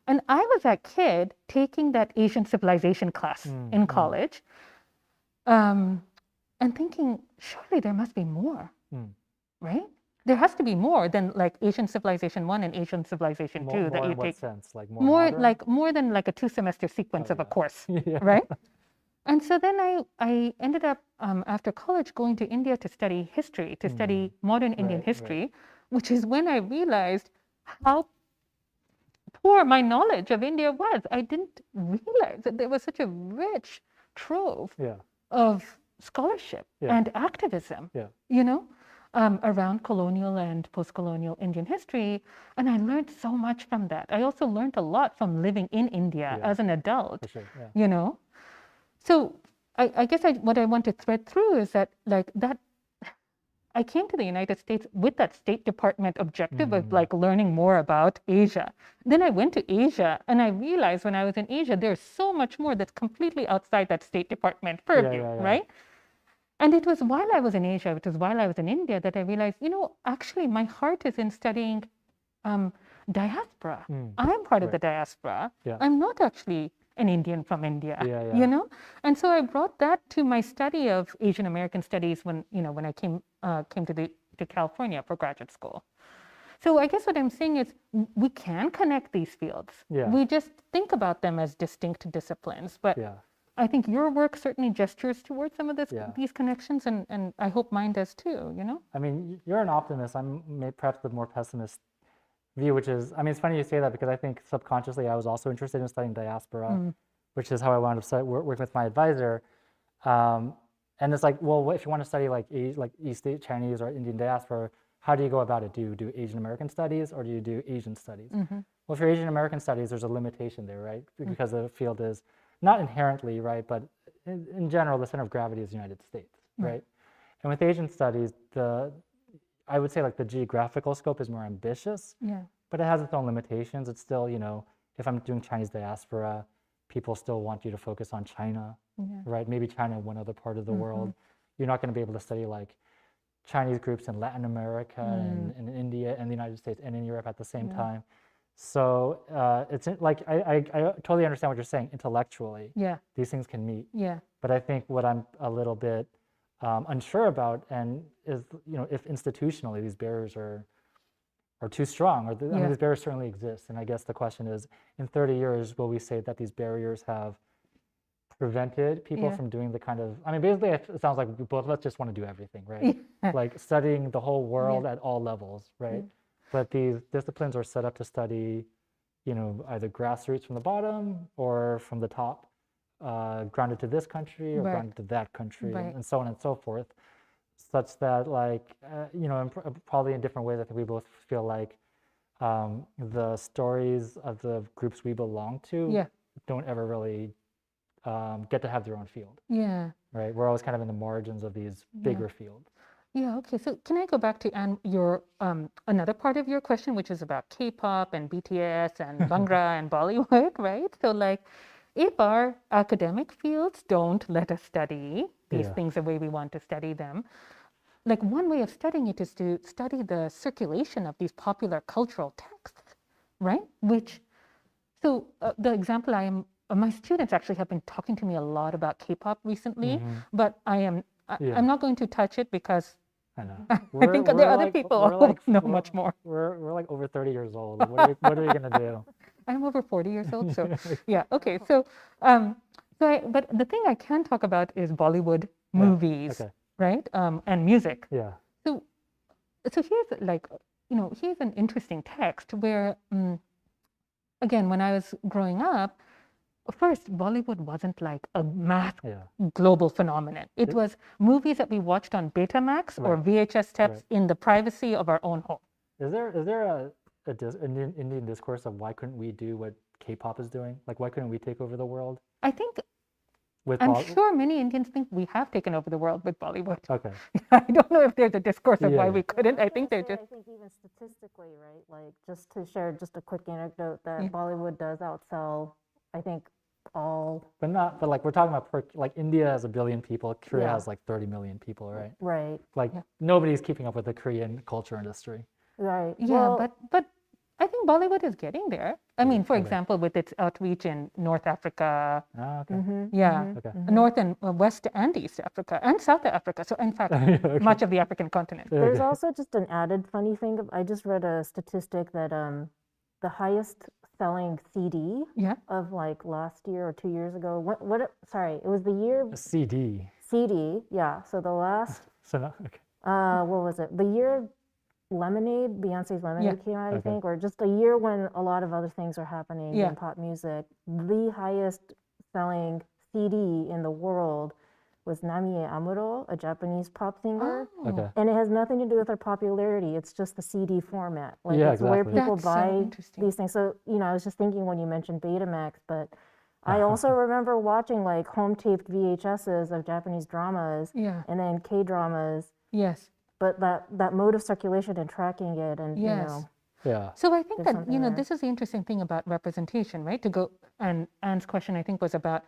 And I was that kid taking that Asian civilization class in college and thinking, surely there must be more, right? There has to be more than like Asian Civilization 1 and Asian Civilization 2 that you in what take. sense? Like more than like a 2-semester sequence of a course, right? And so then I ended up after college going to India to study history, to study modern Indian history, which is when I realized how poor my knowledge of India was. I didn't realize that there was such a rich trove of scholarship and activism, around colonial and post-colonial Indian history. And I learned so much from that. I also learned a lot from living in India as an adult, So I guess what I want to thread through is that I came to the United States with that State Department objective of like learning more about Asia. Then I went to Asia and I realized when I was in Asia, there's so much more that's completely outside that State Department purview, right? And it was while I was in Asia, it was while I was in India that I realized, actually my heart is in studying diaspora. I'm part of the diaspora. Yeah. I'm not actually an Indian from India, Yeah. you know? And so I brought that to my study of Asian American studies when I came to California for graduate school. So I guess what I'm saying is we can connect these fields. Yeah. We just think about them as distinct disciplines. But Yeah. I think your work certainly gestures towards some of these connections, and I hope mine does too, you know? I mean, you're an optimist. I'm perhaps the more pessimist view, which is, I mean, it's funny you say that because I think subconsciously I was also interested in studying diaspora, which is how I wound up working with my advisor. And it's like, well, if you want to study like East Chinese or Indian diaspora, how do you go about it? Do you do Asian American studies or do you do Asian studies? Well, if you're Asian American studies, there's a limitation there, right? Because the field is not inherently, right, but in general, the center of gravity is the United States, right? And with Asian studies, I would say like the geographical scope is more ambitious, but it has its own limitations. It's still, if I'm doing Chinese diaspora, people still want you to focus on China, right? Maybe China in one other part of the world. You're not going to be able to study like Chinese groups in Latin America and in India and the United States and in Europe at the same time. So it's like, I totally understand what you're saying intellectually. These things can meet. But I think what I'm a little bit unsure about is, if institutionally these barriers are too strong, or I mean, these barriers certainly exist. And I guess the question is, in 30 years, will we say that these barriers have prevented people from doing the kind of, I mean, basically it sounds like we both of us just want to do everything, right? Like studying the whole world at all levels, right? But these disciplines are set up to study, either grassroots from the bottom or from the top, grounded to this country or grounded to that country, and so on and so forth, such that like, probably in different ways, I think we both feel like the stories of the groups we belong to don't ever really get to have their own field. Right? We're always kind of in the margins of these bigger fields. Okay. So can I go back to your another part of your question, which is about K-pop and BTS and Bhangra and Bollywood, right? So like, if our academic fields don't let us study these things the way we want to study them, like one way of studying it is to study the circulation of these popular cultural texts, right? So the example my students actually have been talking to me a lot about K-pop recently, but I'm not going to touch it because I know. I think there are other people who know much more. We're like over 30 years old. What are we gonna do? I'm over 40 years old, so okay. So, but the thing I can talk about is Bollywood movies, right? And music. So here's like, here's an interesting text where, again, when I was growing up, first, Bollywood wasn't like a mass global phenomenon. It was movies that we watched on Betamax or VHS tapes in the privacy of our own home. Is there an Indian discourse of why couldn't we do what K-pop is doing? Like, why couldn't we take over the world? I think, I'm sure many Indians think we have taken over the world with Bollywood. Okay. I don't know if there's a discourse of why we couldn't. I think they're just... I think even statistically, right? Like, just to share just a quick anecdote, that Bollywood does outsell, I think, but like we're talking about like India has 1 billion people, Korea has like 30 million people, right? Right. Like nobody's keeping up with the Korean culture industry. Right. But I think Bollywood is getting there. I mean, for example, with its outreach in North Africa, North and West and East Africa and South Africa. So in fact, much of the African continent. There's also just an added funny thing. I just read a statistic that the highest selling CD of like last year or 2 years ago. Sorry, it was the year. A CD. CD, yeah. So the last. What was it? The year Lemonade, Beyonce's Lemonade came out, I think, or just a year when a lot of other things are happening in pop music. The highest selling CD in the world was Namie Amuro, a Japanese pop singer. And it has nothing to do with her popularity. It's just the CD format. Like it's where people buy these things. So, I was just thinking when you mentioned Betamax, but I also remember watching like home taped VHSs of Japanese dramas and then K-dramas. But that mode of circulation and tracking it and, So I think that, this is the interesting thing about representation, right? To go, and Anne's question, I think, was about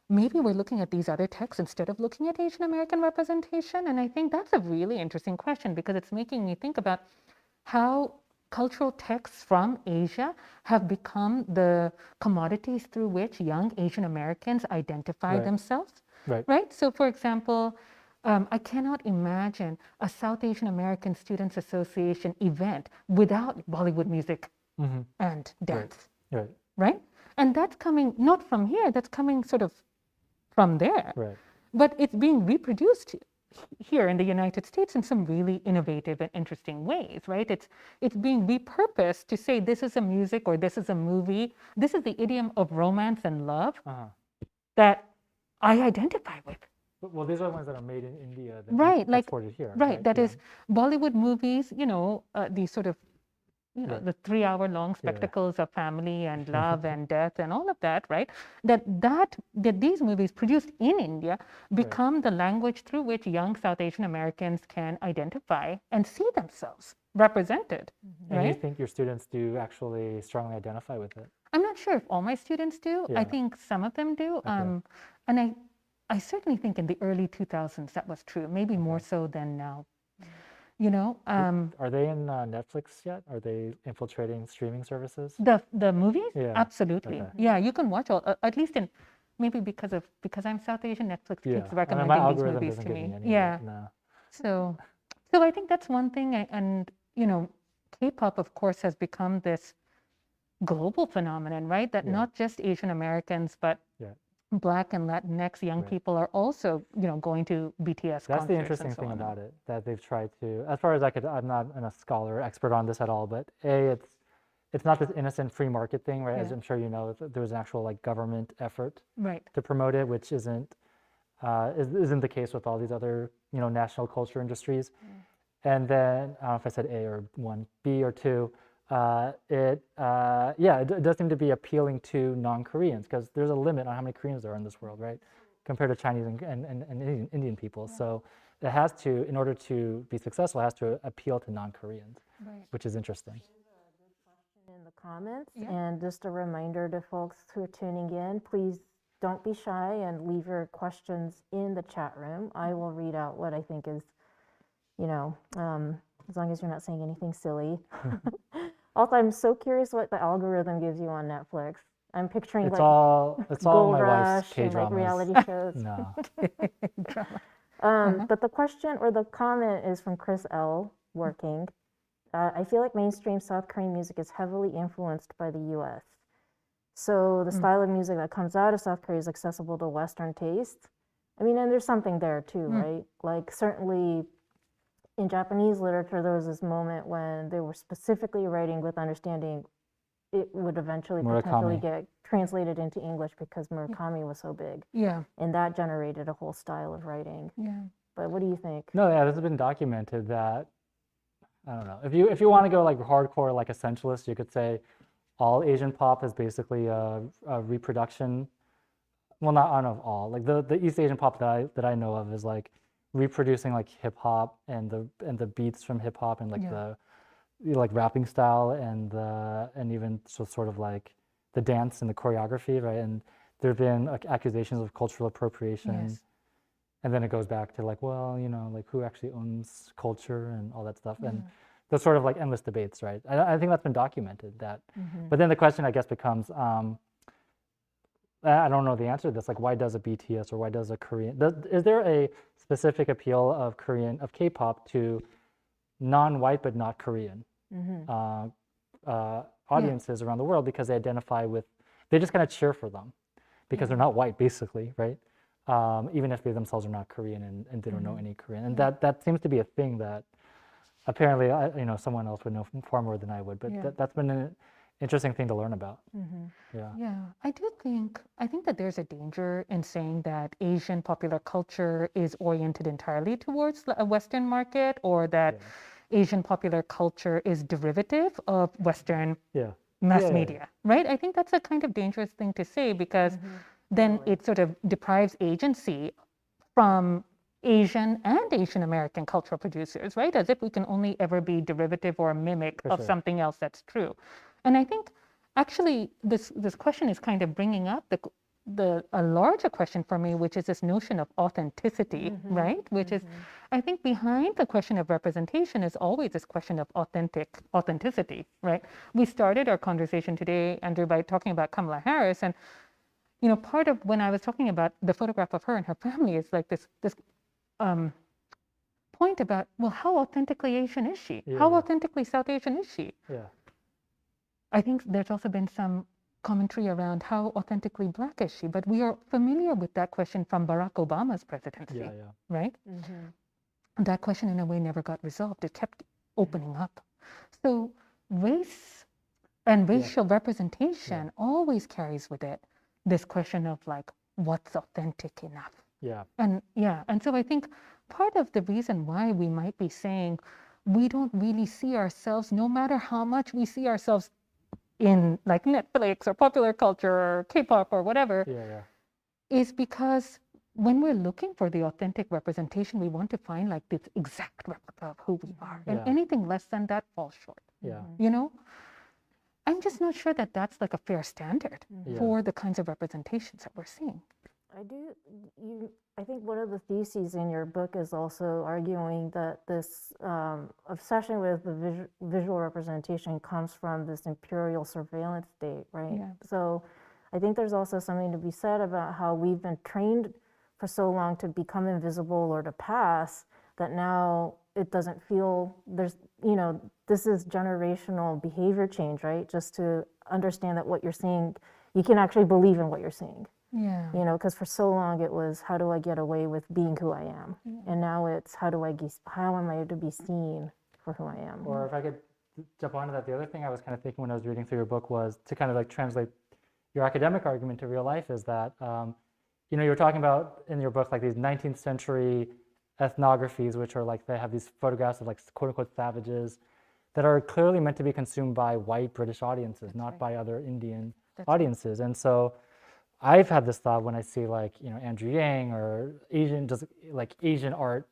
maybe we're looking at these other texts instead of looking at Asian American representation. And I think that's a really interesting question because it's making me think about how cultural texts from Asia have become the commodities through which young Asian Americans identify Right. themselves. Right. Right? So, for example, I cannot imagine a South Asian American Students Association event without Bollywood music and dance, Right. right? And that's coming not from here, that's coming sort of from there. Right. But it's being reproduced here in the United States in some really innovative and interesting ways, right? It's being repurposed to say this is a music or this is a movie. This is the idiom of romance and love that I identify with. Well, these are the ones that are made in India, then Right, like exported here. right. That Yeah. is Bollywood movies. These sort of the 3-hour long spectacles of family and love and death and all of that, right? That these movies produced in India become the language through which young South Asian Americans can identify and see themselves represented. And you Right? think your students do actually strongly identify with it? I'm not sure if all my students do. I Yeah. think some of them do. And I certainly think in the early 2000s that was true, maybe more so than now. You know, Are they in Netflix yet? Are they infiltrating streaming services? the movies? Yeah, Absolutely. okay. Yeah, you can watch all, at least in, maybe because I'm South Asian, Netflix Yeah. keeps I mean, recommending my these algorithm movies doesn't to give me. me any. Yeah. No. So I think that's one thing. And, K-pop, of course, has become this global phenomenon, right? That not just Asian Americans, but Yeah. Black and Latinx young people are also, going to BTS That's the concerts and interesting so thing on. about it, that they've tried to, as far as I could, I'm not a scholar or expert on this at all, but it's not this innocent free market thing, right? As I'm sure you know, there was an actual like government effort Right. to promote it, which isn't the case with all these other, national culture industries. And then, I don't know if I said A or one, B or two, it does seem to be appealing to non-Koreans because there's a limit on how many Koreans there are in this world, right? Compared to Chinese and Indian people. So it has to, in order to be successful, it has to appeal to non-Koreans, which is interesting. In the comments, and just a reminder to folks who are tuning in, please don't be shy and leave your questions in the chat room. I will read out what I think is, as long as you're not saying anything silly. Also, I'm so curious what the algorithm gives you on Netflix. I'm picturing It's like all Gold my wife's Rush and like K-dramas. reality shows. No. But the question or the comment is from Chris L. Working. I feel like mainstream South Korean music is heavily influenced by the US. So the style of music that comes out of South Korea is accessible to Western taste. I mean, and there's something there too, right? Like certainly in Japanese literature, there was this moment when they were specifically writing with understanding it would eventually potentially get translated into English because Murakami was so big. Yeah. And that generated a whole style of writing. Yeah. But what do you think? No, yeah, this has been documented that, I don't know, if you want to go like hardcore, like essentialist, you could say all Asian pop is basically a reproduction. Well, not of all. Like the East Asian pop that I know of is like reproducing like hip hop and the beats from hip hop and like the like rapping style and even sort of like the dance and the choreography, right? And there have been like accusations of cultural appropriation. And then it goes back to like, well, like who actually owns culture and all that stuff. And those sort of like endless debates, right? I think that's been documented that. But then the question I guess becomes, I don't know the answer to this, like why does a BTS or why does a Korean, is there a specific appeal of K-pop to non-white but not Korean audiences around the world because they identify with, they just kind of cheer for them because they're not white basically, right? Even if they themselves are not Korean and they don't know any Korean. And that seems to be a thing that apparently, someone else would know far more than I would, but that's been an interesting thing to learn about. Yeah, I think that there's a danger in saying that Asian popular culture is oriented entirely towards a Western market or that Asian popular culture is derivative of Western mass media, right? I think that's a kind of dangerous thing to say because then it sort of deprives agency from Asian and Asian American cultural producers, right? As if we can only ever be derivative or a mimic of something else that's true. And I think actually this question is kind of bringing up a larger question for me, which is this notion of authenticity, right? Which is, I think behind the question of representation is always this question of authenticity, right? We started our conversation today, Andrew, by talking about Kamala Harris, and part of when I was talking about the photograph of her and her family is like this point about, well, how authentically Asian is she? How authentically South Asian is she? Yeah. I think there's also been some commentary around how authentically Black is she, but we are familiar with that question from Barack Obama's presidency, right? That question in a way never got resolved. It kept opening up. So race and racial representation always carries with it this question of like, what's authentic enough? And so I think part of the reason why we might be saying we don't really see ourselves, no matter how much we see ourselves in like Netflix or popular culture or K-pop or whatever, is because when we're looking for the authentic representation, we want to find like this exact replica of who we are, and anything less than that falls short. I'm just not sure that that's like a fair standard for the kinds of representations that we're seeing. I think one of the theses in your book is also arguing that this obsession with the visual representation comes from this imperial surveillance state, right? So I think there's also something to be said about how we've been trained for so long to become invisible or to pass, that now it doesn't feel there's, this is generational behavior change, right? Just to understand that what you're seeing, you can actually believe in what you're seeing. Because for so long it was, how do I get away with being who I am? And now it's, how am I to be seen for who I am? Or if I could jump onto that, the other thing I was kind of thinking when I was reading through your book was to kind of like translate your academic argument to real life, is that, you were talking about in your book like these 19th century ethnographies, which are like, they have these photographs of like quote unquote savages that are clearly meant to be consumed by white British audiences, not by other Indian audiences. And so I've had this thought when I see like, Andrew Yang or Asian art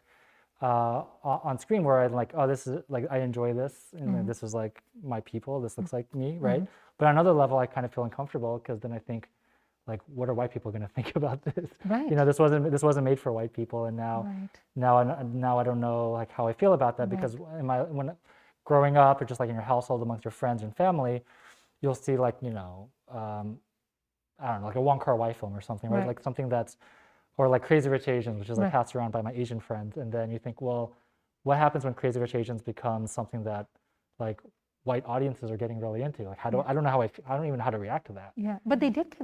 on screen, where I'm like, oh, this is like, I enjoy this, and this is like my people, this looks like me, right? But on another level, I kind of feel uncomfortable, because then I think, like, what are white people going to think about this? This wasn't made for white people, and now I don't know like how I feel about that, because when growing up, or just like in your household amongst your friends and family, you'll see like, I don't know, like a Wong Kar-wai film or something, right? Like something that's, or like Crazy Rich Asians, which is like passed around by my Asian friends. And then you think, well, what happens when Crazy Rich Asians becomes something that like white audiences are getting really into? Like, I don't even know how to react to that. But they did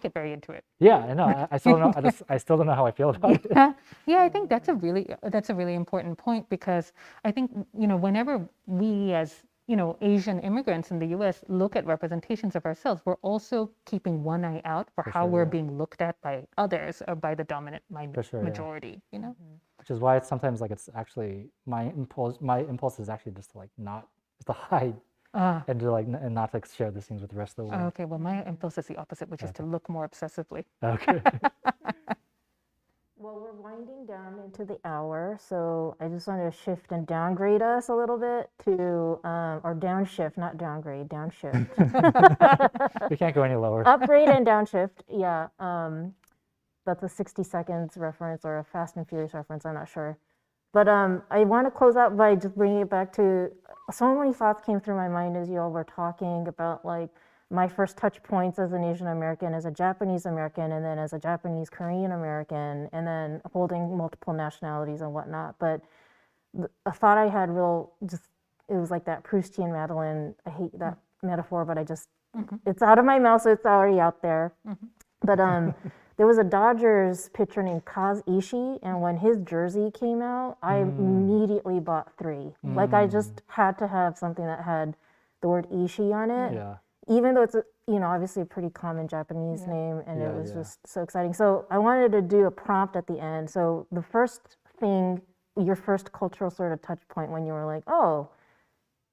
get very into it. I know. I still don't know. I still don't know how I feel about it. I think that's a really important point, because I think, whenever we as Asian immigrants in the U.S. look at representations of ourselves, we're also keeping one eye out for how we're being looked at by others or by the dominant majority. Which is why it's sometimes like, it's actually my impulse is actually just to like just to hide and to like and not to share these things with the rest of the world. Okay, well, my impulse is the opposite, which is to look more obsessively. Okay. Well, we're winding down into the hour, so I just want to shift and downgrade us a little bit to, or downshift, not downgrade, downshift. We can't go any lower. Upgrade and downshift, that's a 60 Seconds reference or a Fast and Furious reference, I'm not sure. But I want to close out by just bringing it back to, so many thoughts came through my mind as you all were talking about like, my first touch points as an Asian American, as a Japanese American, and then as a Japanese Korean American, and then holding multiple nationalities and whatnot. But a thought I had it was like that Proustian Madeline. I hate that metaphor, but it's out of my mouth, so it's already out there. But there was a Dodgers pitcher named Kaz Ishii, and when his jersey came out, I immediately bought 3. Like, I just had to have something that had the word Ishii on it. Even though it's obviously a pretty common Japanese name, and it was just so exciting. So I wanted to do a prompt at the end. So the first thing, your first cultural sort of touch point when you were like, oh,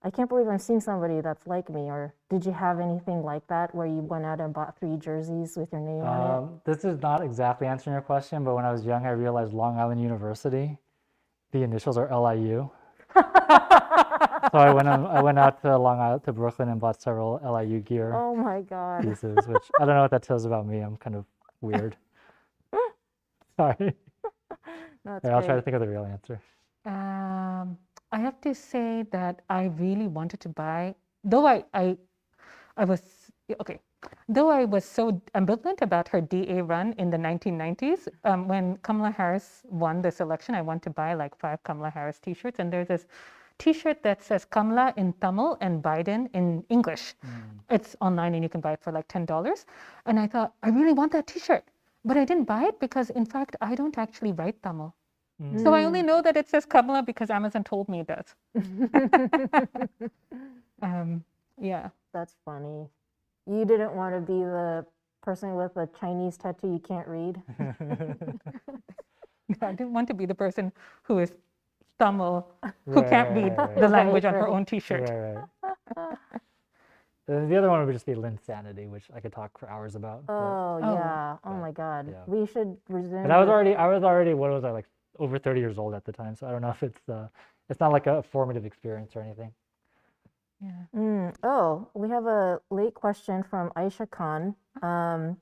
I can't believe I'm seeing somebody that's like me, or did you have anything like that where you went out and bought 3 jerseys with your name on it? This is not exactly answering your question, but when I was young, I realized Long Island University, the initials are LIU. So I went out to Long Island, to Brooklyn, and bought several LIU gear. Oh my God. Pieces, which I don't know what that tells about me. I'm kind of weird. Sorry. That's I'll try to great. think of the real answer. I have to say that I really wanted to buy, though I was, okay, though I was so ambivalent about her DA run in the 1990s, when Kamala Harris won this election, I wanted to buy like 5 Kamala Harris t-shirts, and there's this t-shirt that says Kamala in Tamil and Biden in English. It's online and you can buy it for like $10. And I thought, I really want that t-shirt. But I didn't buy it because, in fact, I don't actually write Tamil. So I only know that it says Kamala because Amazon told me it does. Yeah. That's funny. You didn't want to be the person with a Chinese tattoo you can't read? I didn't want to be the person who is Tamil, who can't read the language on her own t-shirt. Right. The other one would just be Linsanity, which I could talk for hours about. Oh, yeah. Oh, my God. yeah. We should resume. But I was already, what was I, like over 30 years old at the time, so I don't know if it's not like a formative experience or anything. Yeah. Oh, we have a late question from Aisha Khan from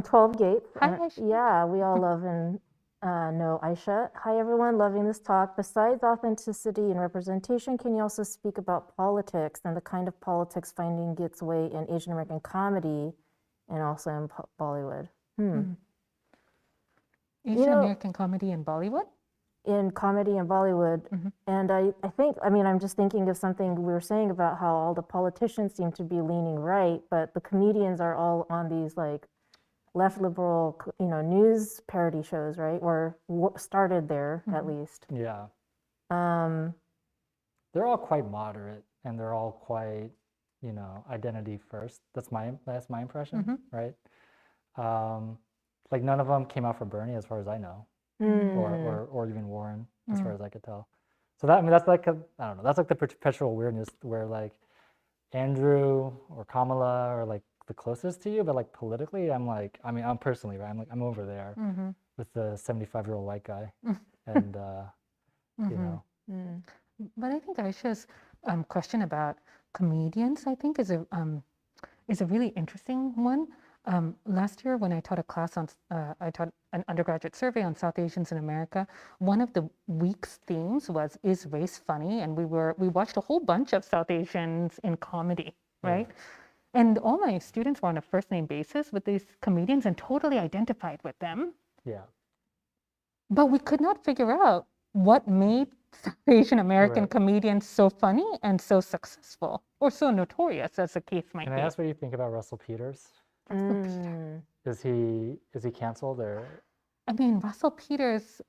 12 Gates. Hi, Aisha. Yeah, we all love and know Aisha. Hi, everyone. Loving this talk. Besides authenticity and representation, can you also speak about politics and the kind of politics finding its way in Asian American comedy and also in Bollywood? Asian American comedy in Bollywood? In comedy and Bollywood. And I think, I mean, I'm just thinking of something we were saying about how all the politicians seem to be leaning right, but the comedians are all on these like left liberal, news parody shows, right? Or started there at least. Yeah. They're all quite moderate and they're all quite, identity first. That's my impression, right? Like none of them came out for Bernie as far as I know. Or even Warren, as far as I could tell. So that's like I don't know. That's like the perpetual weirdness where like Andrew or Kamala are like the closest to you, but like politically, I'm personally, right? I'm over there with the 75-year-old white guy, and But I think Aisha's question about comedians, I think, is a really interesting one. Last year, when I taught a class on, I taught an undergraduate survey on South Asians in America. One of the week's themes was, is race funny? And we watched a whole bunch of South Asians in comedy, right? And all my students were on a first name basis with these comedians and totally identified with them. Yeah. But we could not figure out what made South Asian American comedians so funny and so successful, or so notorious, as the case might be. Can I ask what you think about Russell Peters? Is he canceled or? I mean, Russell Peters,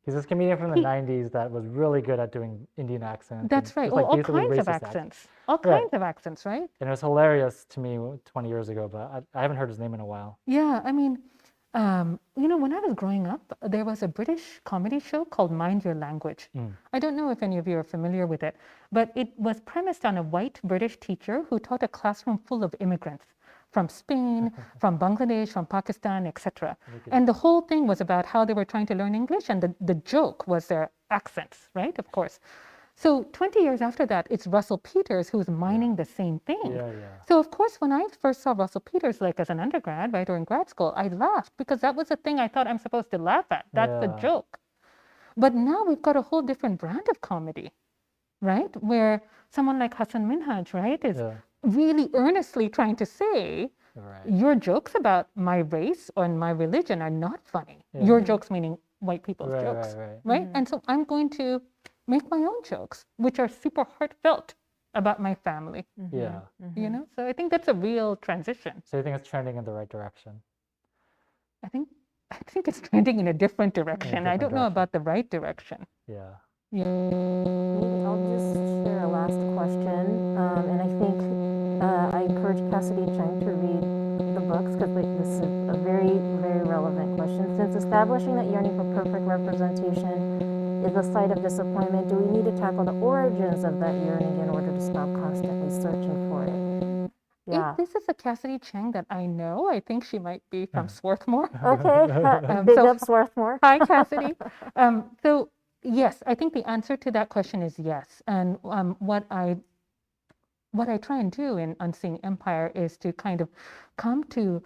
he's this comedian from the 90s that was really good at doing Indian accents. That's right. Like all kinds of accents. All kinds of accents, right? And it was hilarious to me 20 years ago, but I haven't heard his name in a while. Yeah, when I was growing up, there was a British comedy show called Mind Your Language. I don't know if any of you are familiar with it, but it was premised on a white British teacher who taught a classroom full of immigrants from Spain, from Bangladesh, from Pakistan, etc. And the whole thing was about how they were trying to learn English, and the joke was their accents, right? Of course. So 20 years after that, it's Russell Peters who's mining the same thing. So of course, when I first saw Russell Peters, like as an undergrad, right, or in grad school, I laughed because that was the thing I thought I'm supposed to laugh at. That's the joke. But now we've got a whole different brand of comedy, right? Where someone like Hassan Minhaj, right, is really earnestly trying to say, your jokes about my race or my religion are not funny. Your jokes, meaning white people's jokes, right? And so I'm going to make my own jokes, which are super heartfelt about my family. So I think that's a real transition. So you think it's trending in the right direction? I think it's trending in a different direction. I don't know about the right direction. I'll just share a last question, and I think I encourage Cassidy Cheng to read the books because this is a very, very relevant question. Since establishing that yearning for perfect representation is a site of disappointment, do we need to tackle the origins of that yearning in order to stop constantly searching for it? If this is a Cassidy Cheng that I know, I think she might be from Swarthmore. Okay, big up Swarthmore. Hi, Cassidy. Yes, I think the answer to that question is yes. And what I what I try and do in Unseeing Empire is to kind of come to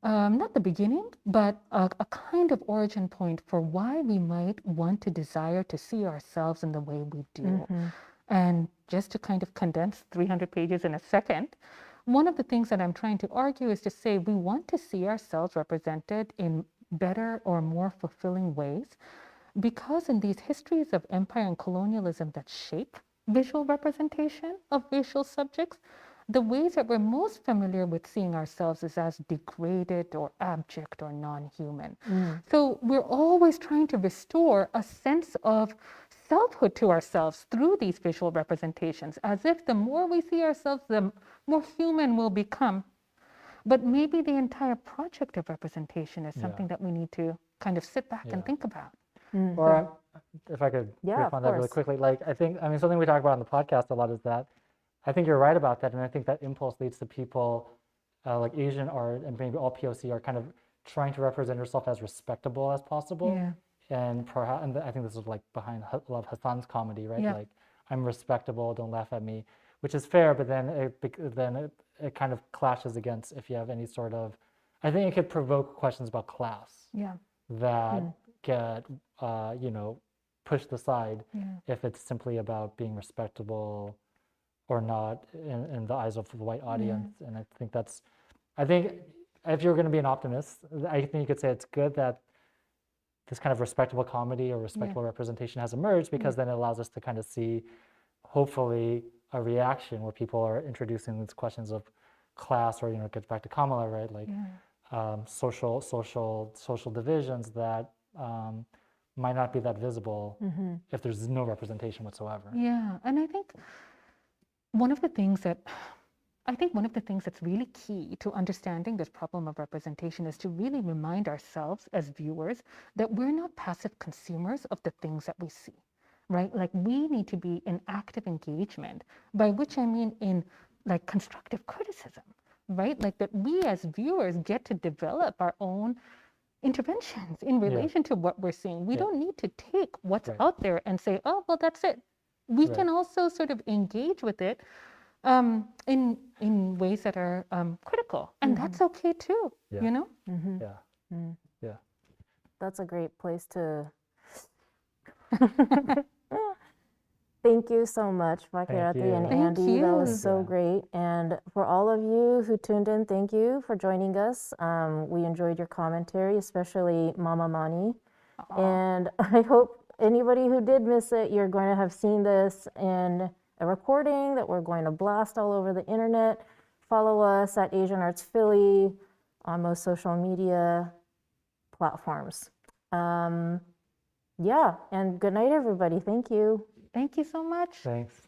not the beginning, but a kind of origin point for why we might want to desire to see ourselves in the way we do. And just to kind of condense 300 pages in a second, one of the things that I'm trying to argue is to say we want to see ourselves represented in better or more fulfilling ways, because in these histories of empire and colonialism that shape visual representation of racial subjects, the ways that we're most familiar with seeing ourselves is as degraded or abject or non-human. So we're always trying to restore a sense of selfhood to ourselves through these visual representations, as if the more we see ourselves, the more human we'll become. But maybe the entire project of representation is something that we need to kind of sit back and think about. Or if I could Yeah, riff on of that really course. quickly, like I think, I mean, something we talk about on the podcast a lot is that I think you're right about that, and I think that impulse leads to people like Asian art and maybe all POC are kind of trying to represent yourself as respectable as possible. Yeah. And perhaps, and I think this is like behind a lot of Hassan's comedy, right? Yeah. Like, I'm respectable, don't laugh at me, which is fair, but then it kind of clashes against if you have any sort of, I think it could provoke questions about class Yeah. that get, pushed aside Yeah. if it's simply about being respectable or not in the eyes of the white audience. And I think if you're going to be an optimist, I think you could say it's good that this kind of respectable comedy or respectable representation has emerged, because then it allows us to kind of see, hopefully, a reaction where people are introducing these questions of class, or it gets back to Kamala, right? Like social divisions that might not be that visible if there's no representation whatsoever. Yeah, and I think one of the things that's really key to understanding this problem of representation is to really remind ourselves as viewers that we're not passive consumers of the things that we see, right? Like, we need to be in active engagement, by which I mean in like constructive criticism, right? Like, that we as viewers get to develop our own interventions in relation to what we're seeing. We don't need to take what's out there and say, oh, well, that's it. We can also sort of engage with it in ways that are critical, and that's okay too. Yeah. That's a great place to. Thank you so much, Bakirati and you. Thank Andy. That you. was so great. And for all of you who tuned in, thank you for joining us. We enjoyed your commentary, especially Mama Mani. And I hope anybody who did miss it, you're going to have seen this in a recording that we're going to blast all over the internet. Follow us at Asian Arts Philly on most social media platforms. And good night, everybody. Thank you. Thank you so much. Thanks.